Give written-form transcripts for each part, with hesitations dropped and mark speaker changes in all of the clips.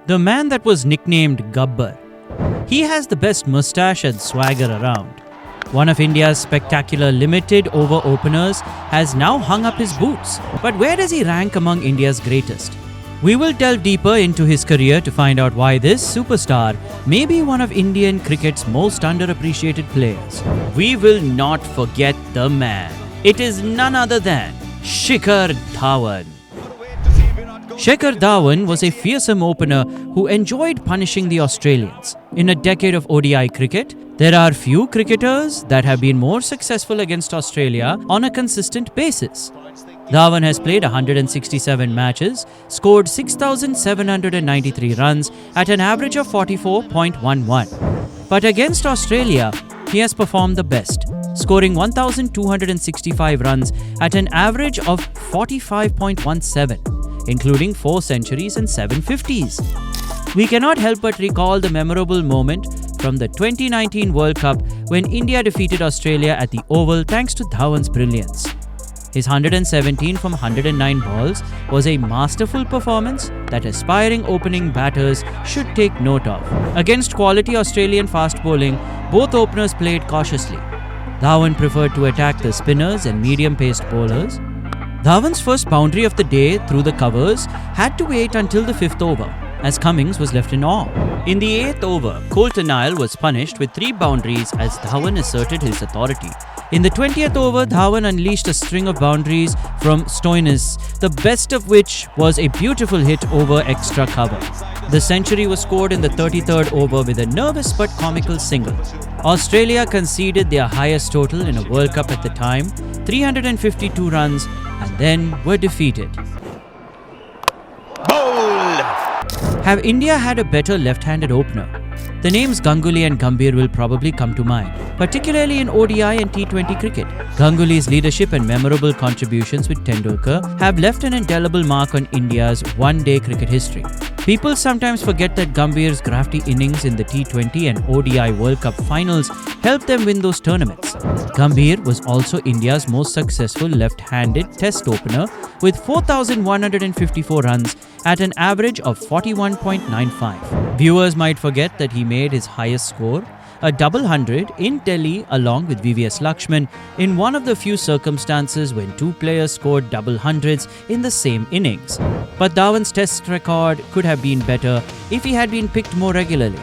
Speaker 1: the man that was nicknamed Gabbar. He has the best moustache and swagger around. One of India's spectacular limited over openers has now hung up his boots. But where does he rank among India's greatest? We will delve deeper into his career to find out why this superstar may be one of Indian cricket's most underappreciated players. We will not forget the man. It is none other than Shikhar Dhawan. Shikhar Dhawan was a fearsome opener who enjoyed punishing the Australians. In a decade of ODI cricket, there are few cricketers that have been more successful against Australia on a consistent basis. Dhawan has played 167 matches, scored 6,793 runs at an average of 44.11. But against Australia, he has performed the best, scoring 1,265 runs at an average of 45.17, including 4 centuries and 7 50s. We cannot help but recall the memorable moment from the 2019 World Cup when India defeated Australia at the Oval thanks to Dhawan's brilliance. His 117 from 109 balls was a masterful performance that aspiring opening batters should take note of. Against quality Australian fast bowling, both openers played cautiously. Dhawan preferred to attack the spinners and medium-paced bowlers. Dhawan's first boundary of the day through the covers had to wait until the 5th over, as Cummins was left in awe. In the 8th over, Coulter Nile was punished with 3 boundaries as Dhawan asserted his authority. In the 20th over, Dhawan unleashed a string of boundaries from Stoinis, the best of which was a beautiful hit over extra cover. The century was scored in the 33rd over with a nervous but comical single. Australia conceded their highest total in a World Cup at the time, 352 runs, and then were defeated. Have India had a better left-handed opener? The names Ganguly and Gambhir will probably come to mind, particularly in ODI and T20 cricket. Ganguly's leadership and memorable contributions with Tendulkar have left an indelible mark on India's one-day cricket history. People sometimes forget that Gambhir's crafty innings in the T20 and ODI World Cup finals helped them win those tournaments. Gambhir was also India's most successful left-handed test opener with 4,154 runs at an average of 41.95. Viewers might forget that he made his highest score, a double hundred, in Delhi along with VVS Lakshman in one of the few circumstances when 2 players scored double hundreds in the same innings. But Dhawan's test record could have been better if he had been picked more regularly.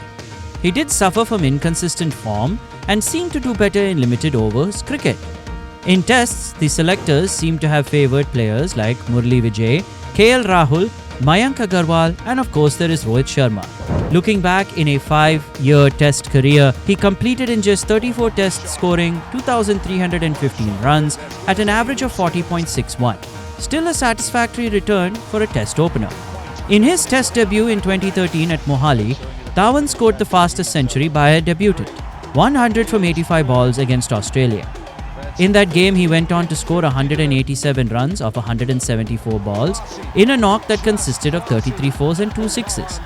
Speaker 1: He did suffer from inconsistent form and seemed to do better in limited overs cricket. In tests, the selectors seem to have favoured players like Murli Vijay, KL Rahul, Mayank Agarwal, and of course there is Rohit Sharma. Looking back in a 5-year test career, he completed in just 34 tests, scoring 2,315 runs at an average of 40.61. Still a satisfactory return for a test opener. In his test debut in 2013 at Mohali, Dhawan scored the fastest century by a debutant, 100 from 85 balls against Australia. In that game, he went on to score 187 runs off 174 balls in a knock that consisted of 33 fours and 2 sixes.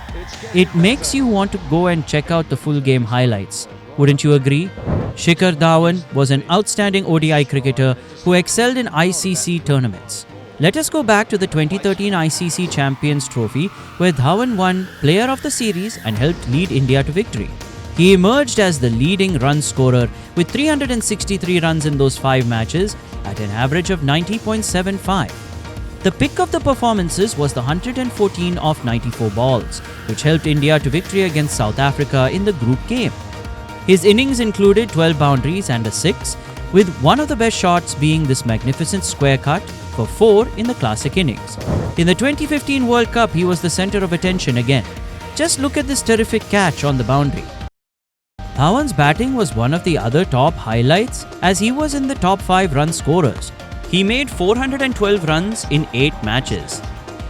Speaker 1: It makes you want to go and check out the full game highlights. Wouldn't you agree? Shikhar Dhawan was an outstanding ODI cricketer who excelled in ICC tournaments. Let us go back to the 2013 ICC Champions Trophy, where Dhawan won Player of the Series and helped lead India to victory. He emerged as the leading run scorer with 363 runs in those 5 matches at an average of 90.75. The pick of the performances was the 114 off 94 balls, which helped India to victory against South Africa in the group game. His innings included 12 boundaries and a 6, with one of the best shots being this magnificent square cut for 4 in the classic innings. In the 2015 World Cup, he was the centre of attention again. Just look at this terrific catch on the boundary. Dhawan's batting was one of the other top highlights, as he was in the top 5 run scorers. He made 412 runs in 8 matches.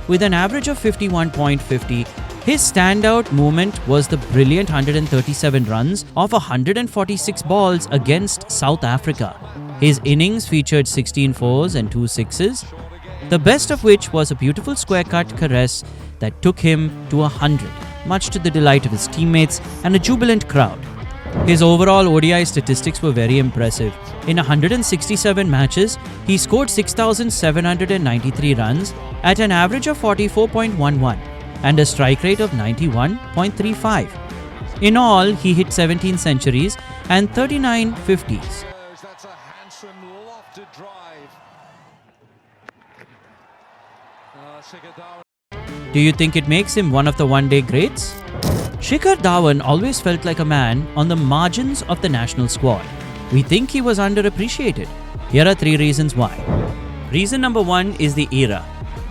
Speaker 1: With an average of 51.50, his standout moment was the brilliant 137 runs off 146 balls against South Africa. His innings featured 16 fours and 2 sixes, the best of which was a beautiful square-cut caress that took him to 100, much to the delight of his teammates and a jubilant crowd. His overall ODI statistics were very impressive. In 167 matches, he scored 6,793 runs at an average of 44.11. and a strike rate of 91.35. In all, he hit 17 centuries and 39 50s.
Speaker 2: That's a handsome lofted drive. Shikhar Dhawan.
Speaker 1: Do you think it makes him one of the one-day greats? Shikhar Dhawan always felt like a man on the margins of the national squad. We think he was underappreciated. Here are 3 reasons why. Reason number 1 is the era.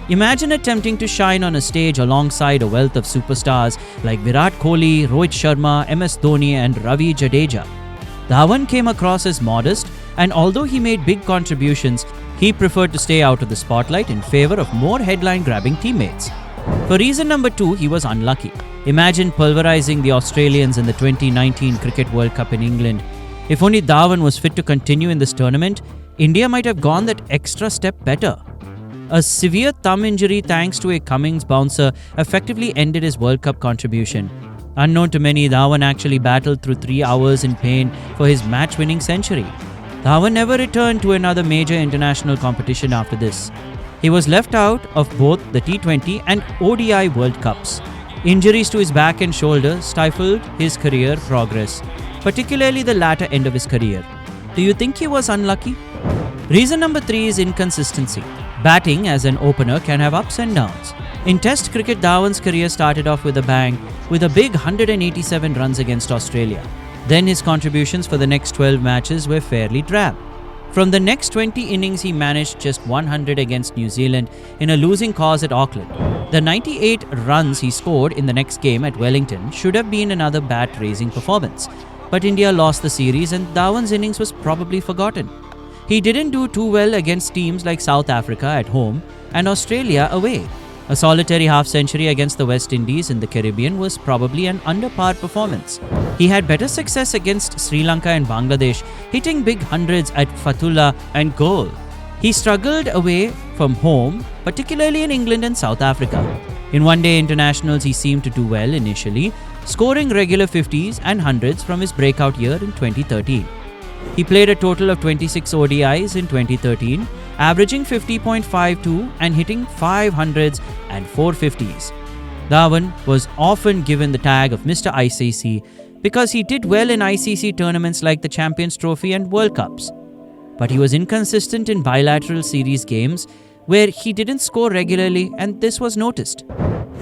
Speaker 1: Imagine attempting to shine on a stage alongside a wealth of superstars like Virat Kohli, Rohit Sharma, MS Dhoni and Ravi Jadeja. Dhawan came across as modest, and although he made big contributions, he preferred to stay out of the spotlight in favor of more headline-grabbing teammates. For reason number 2, he was unlucky. Imagine pulverizing the Australians in the 2019 Cricket World Cup in England. If only Dhawan was fit to continue in this tournament, India might have gone that extra step better. A severe thumb injury thanks to a Cummins bouncer effectively ended his World Cup contribution. Unknown to many, Dhawan actually battled through 3 hours in pain for his match-winning century. Dhawan never returned to another major international competition after this. He was left out of both the T20 and ODI World Cups. Injuries to his back and shoulder stifled his career progress, particularly the latter end of his career. Do you think he was unlucky? Reason number 3 is inconsistency. Batting as an opener can have ups and downs. In Test cricket, Dhawan's career started off with a bang, with a big 187 runs against Australia. Then his contributions for the next 12 matches were fairly drab. From the next 20 innings, he managed just 100 against New Zealand in a losing cause at Auckland. The 98 runs he scored in the next game at Wellington should have been another bat-raising performance. But India lost the series and Dhawan's innings was probably forgotten. He didn't do too well against teams like South Africa at home and Australia away. A solitary half-century against the West Indies in the Caribbean was probably an under-par performance. He had better success against Sri Lanka and Bangladesh, hitting big hundreds at Fatullah and Galle. He struggled away from home, particularly in England and South Africa. In one-day internationals, he seemed to do well initially, scoring regular 50s and 100s from his breakout year in 2013. He played a total of 26 ODIs in 2013, averaging 50.52 and hitting 500s and 450s. Dhawan was often given the tag of Mr. ICC because he did well in ICC tournaments like the Champions Trophy and World Cups. But he was inconsistent in bilateral series games where he didn't score regularly, and this was noticed.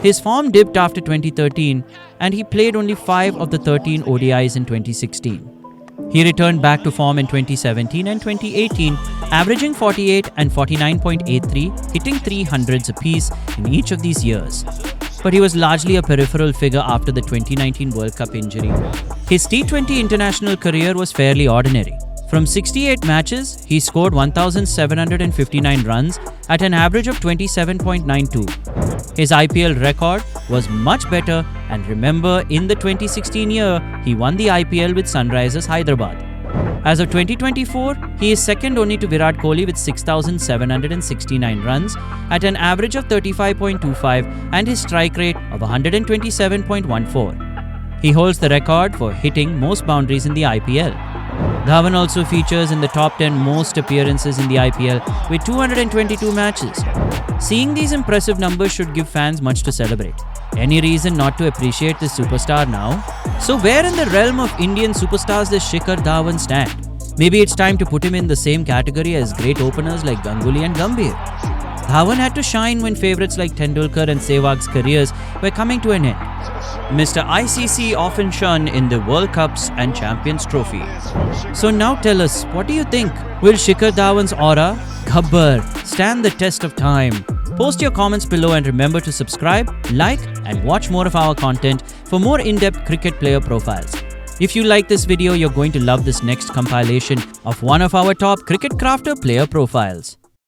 Speaker 1: His form dipped after 2013 and he played only 5 of the 13 ODIs in 2016. He returned back to form in 2017 and 2018, averaging 48 and 49.83, hitting 300s apiece in each of these years. But he was largely a peripheral figure after the 2019 World Cup injury. His T20 international career was fairly ordinary. From 68 matches, he scored 1,759 runs at an average of 27.92. His IPL record was much better, and remember, in the 2016 year, he won the IPL with Sunrisers Hyderabad. As of 2024, he is second only to Virat Kohli with 6,769 runs at an average of 35.25 and his strike rate of 127.14. He holds the record for hitting most boundaries in the IPL. Dhawan also features in the top 10 most appearances in the IPL with 222 matches. Seeing these impressive numbers should give fans much to celebrate. Any reason not to appreciate this superstar now? So where in the realm of Indian superstars does Shikhar Dhawan stand? Maybe it's time to put him in the same category as great openers like Ganguly and Gambhir. Dhawan had to shine when favourites like Tendulkar and Sehwag's careers were coming to an end. Mr. ICC often shone in the World Cups and Champions Trophy. So now tell us, what do you think? Will Shikhar Dhawan's aura, Gabbar, stand the test of time? Post your comments below and remember to subscribe, like and watch more of our content for more in-depth cricket player profiles. If you like this video, you're going to love this next compilation of one of our top cricket crafter player profiles.